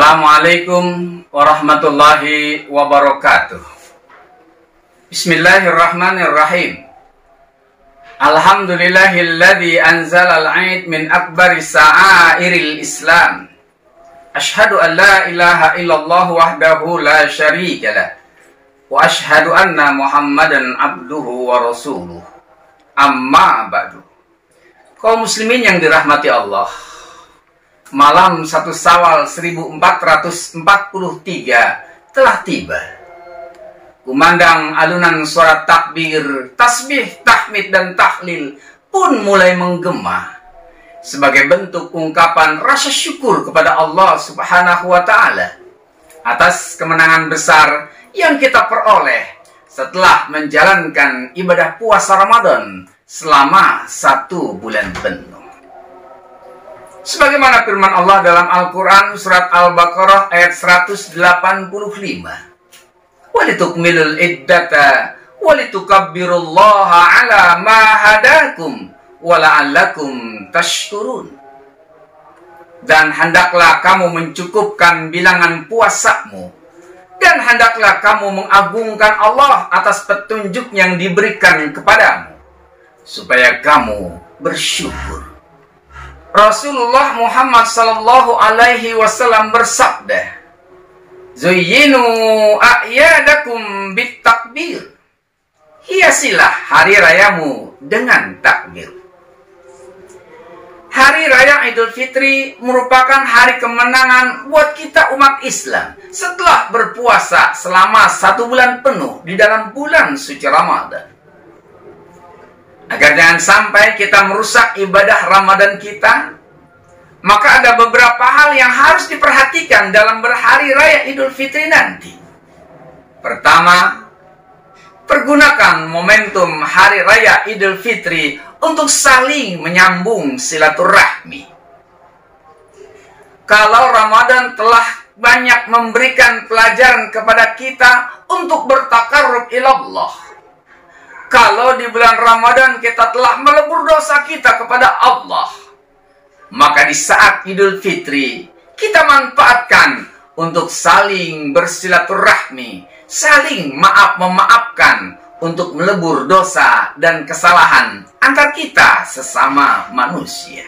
Assalamualaikum warahmatullahi wabarakatuh. Bismillahirrahmanirrahim. Alhamdulillahilladzi anzalal 'aid min akbari sa'airil Islam. Asyhadu an la ilaha illallah wahdahu la syarikalah. Wa asyhadu anna Muhammadan abduhu wa rasuluh. Amma ba'du. Kaum muslimin yang dirahmati Allah, malam 1 Syawal 1443 telah tiba. Kumandang alunan suara takbir, tasbih, tahmid, dan tahlil pun mulai menggema sebagai bentuk ungkapan rasa syukur kepada Allah Subhanahu wa Ta'ala atas kemenangan besar yang kita peroleh setelah menjalankan ibadah puasa Ramadan selama 1 bulan penuh. Sebagaimana firman Allah dalam Al-Quran surat Al-Baqarah ayat 185. Walitukmilul iddata walitukabbirullaha ala ma hadakum wala'allakum tashkurun. Dan hendaklah kamu mencukupkan bilangan puasamu, dan hendaklah kamu mengagungkan Allah atas petunjuk yang diberikan kepadamu, supaya kamu bersyukur. Rasulullah Muhammad sallallahu alaihi wasallam bersabda, "Zuyyinu a'yadakum bitakbir." Hiasilah hari rayamu dengan takbir. Hari raya Idul Fitri merupakan hari kemenangan buat kita umat Islam setelah berpuasa selama 1 bulan penuh di dalam bulan suci Ramadan. Agar jangan sampai kita merusak ibadah Ramadan kita, maka ada beberapa hal yang harus diperhatikan dalam berhari raya Idul Fitri nanti. Pertama, pergunakan momentum hari raya Idul Fitri untuk saling menyambung silaturahmi. Kalau Ramadan telah banyak memberikan pelajaran kepada kita untuk bertakarrub ilallah, kalau di bulan Ramadan kita telah melebur dosa kita kepada Allah, maka di saat Idul Fitri kita manfaatkan untuk saling bersilaturahmi, saling maaf-memaafkan untuk melebur dosa dan kesalahan antar kita sesama manusia.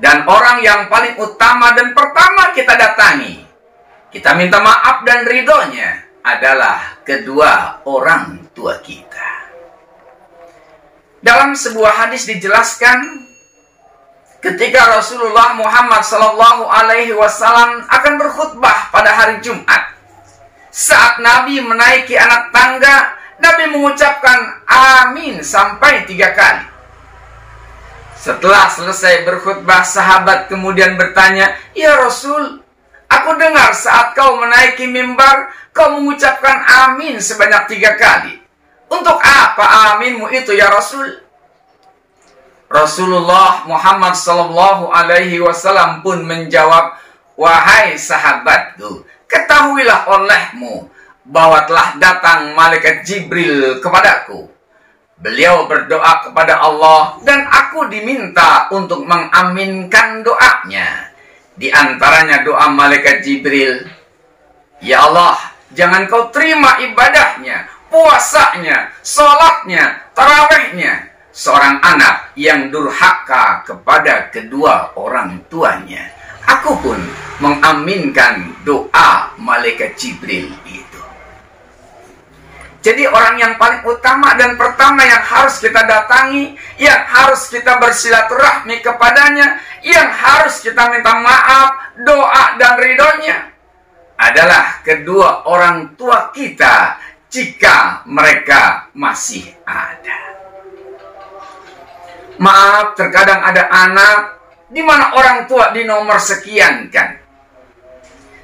Dan orang yang paling utama dan pertama kita datangi, kita minta maaf dan ridhonya, adalah kedua orang tua kita. Dalam sebuah hadis dijelaskan, ketika Rasulullah Muhammad sallallahu alaihi wasallam akan berkhutbah pada hari Jumat, saat Nabi menaiki anak tangga, Nabi mengucapkan amin sampai 3 kali. Setelah selesai berkhutbah, sahabat kemudian bertanya, "Ya Rasul, aku dengar saat kau menaiki mimbar, kau mengucapkan amin sebanyak 3 kali. Untuk apa aminmu itu ya Rasul?" Rasulullah Muhammad sallallahu alaihi wasallam pun menjawab, "Wahai sahabatku, ketahuilah olehmu bahwa telah datang malaikat Jibril kepadaku. Beliau berdoa kepada Allah dan aku diminta untuk mengaminkan doanya. Di antaranya doa malaikat Jibril, ya Allah, jangan kau terima ibadahnya, puasanya, sholatnya, tarawihnya seorang anak yang durhaka kepada kedua orang tuanya." Aku pun mengaminkan doa malaikat Jibril itu. Jadi orang yang paling utama dan pertama yang harus kita datangi, yang harus kita bersilaturahmi kepadanya, yang harus kita minta maaf, doa dan ridhonya, adalah kedua orang tua kita jika mereka masih ada. Maaf, terkadang ada anak di mana orang tua di nomor sekian kan.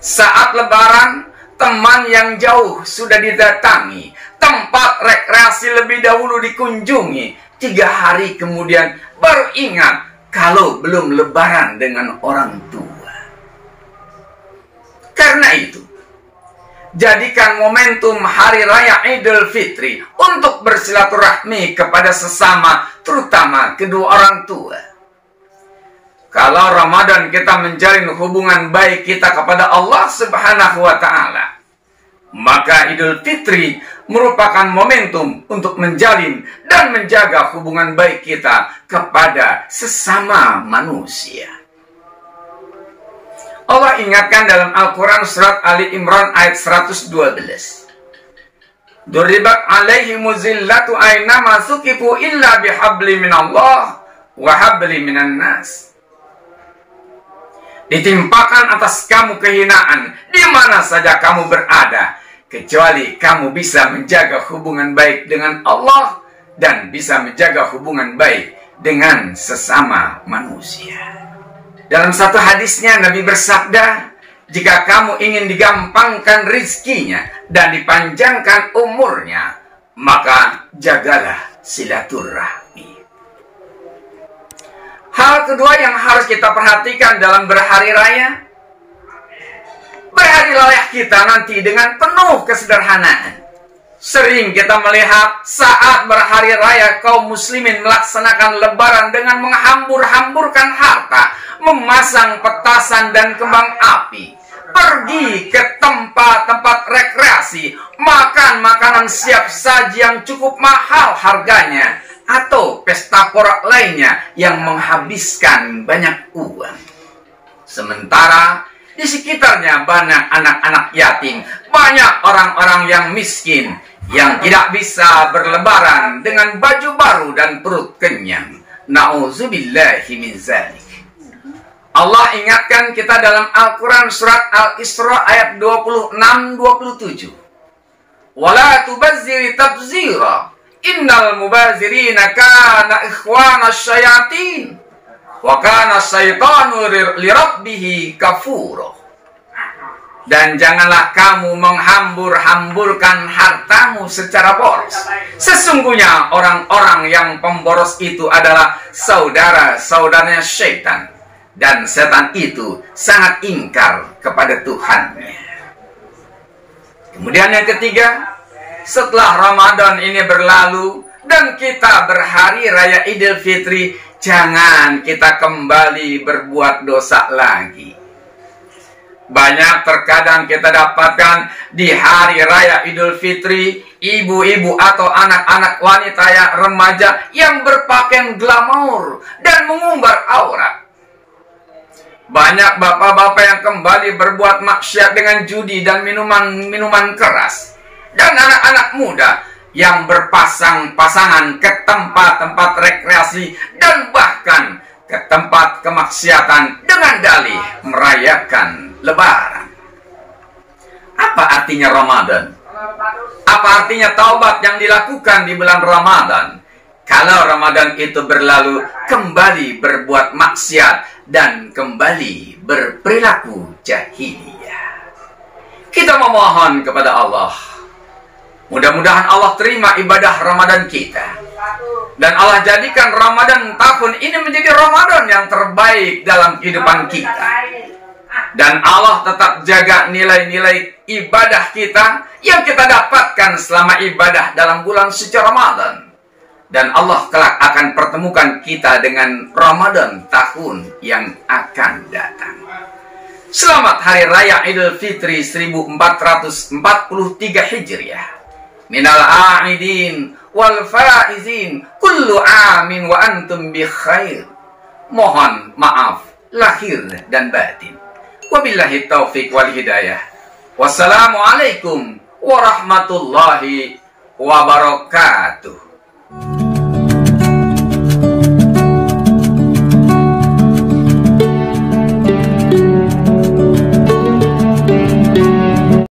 Saat lebaran, teman yang jauh sudah didatangi, tempat rekreasi lebih dahulu dikunjungi, 3 hari kemudian baru ingat kalau belum lebaran dengan orang tua. Karena itu, jadikan momentum hari raya Idul Fitri untuk bersilaturahmi kepada sesama, terutama kedua orang tua. Kalau Ramadan kita menjalin hubungan baik kita kepada Allah Subhanahu wa Ta'ala, maka Idul Fitri merupakan momentum untuk menjalin dan menjaga hubungan baik kita kepada sesama manusia. Allah ingatkan dalam Al-Quran surat Ali Imran ayat 112. Duribat alaihimu zillatu aynama sukifu illa bihabli minallah wa habli minan nas. Ditimpakan atas kamu kehinaan di mana saja kamu berada, kecuali kamu bisa menjaga hubungan baik dengan Allah dan bisa menjaga hubungan baik dengan sesama manusia. Dalam satu hadisnya Nabi bersabda, jika kamu ingin digampangkan rizkinya dan dipanjangkan umurnya, maka jagalah silaturahmi. Hal kedua yang harus kita perhatikan dalam berhari raya, berhari raya kita nanti dengan penuh kesederhanaan. Sering kita melihat saat berhari raya kaum muslimin melaksanakan lebaran dengan menghambur-hamburkan harta, memasang petasan dan kembang api, pergi ke tempat-tempat rekreasi, makan makanan siap saji yang cukup mahal harganya, atau pesta porak lainnya yang menghabiskan banyak uang. Sementara di sekitarnya banyak anak-anak yatim, banyak orang-orang yang miskin yang tidak bisa berlebaran dengan baju baru dan perut kenyang. Na'udzubillahi min zalik. Allah ingatkan kita dalam Al-Quran surat Al-Isra ayat 26-27. Wala tubazziri tabzira. Innal mubazirina kana ikhwana syayatin. Wa kana syaitanu lirabbihi kafura. Dan janganlah kamu menghambur-hamburkan hartamu secara boros. Sesungguhnya orang-orang yang pemboros itu adalah saudara-saudaranya syaitan. Dan setan itu sangat ingkar kepada Tuhannya. Kemudian yang ketiga, setelah Ramadan ini berlalu dan kita berhari raya Idul Fitri, jangan kita kembali berbuat dosa lagi. Banyak terkadang kita dapatkan di hari raya Idul Fitri, ibu-ibu atau anak-anak wanita yang remaja yang berpakaian glamor dan mengumbar aurat. Banyak bapak-bapak yang kembali berbuat maksiat dengan judi dan minuman keras. Dan anak-anak muda yang berpasang-pasangan ke tempat-tempat rekreasi dan bahkan ke tempat kemaksiatan dengan dalih merayakan Lebaran. Apa artinya Ramadan? Apa artinya taubat yang dilakukan di bulan Ramadan? Kalau Ramadan itu berlalu, kembali berbuat maksiat dan kembali berperilaku jahiliyah. Kita memohon kepada Allah, mudah-mudahan Allah terima ibadah Ramadan kita. Dan Allah jadikan Ramadan tahun ini menjadi Ramadan yang terbaik dalam kehidupan kita. Dan Allah tetap jaga nilai-nilai ibadah kita yang kita dapatkan selama ibadah dalam bulan suci Ramadan. Dan Allah kelak akan pertemukan kita dengan Ramadan tahun yang akan datang. Selamat Hari Raya Idul Fitri 1443 Hijriah. Minal a'idin wal faizin kullu amin wa antum bi khair. Mohon maaf lahir dan batin. Wabillahi taufiq wal hidayah. Wassalamualaikum warahmatullahi wabarakatuh.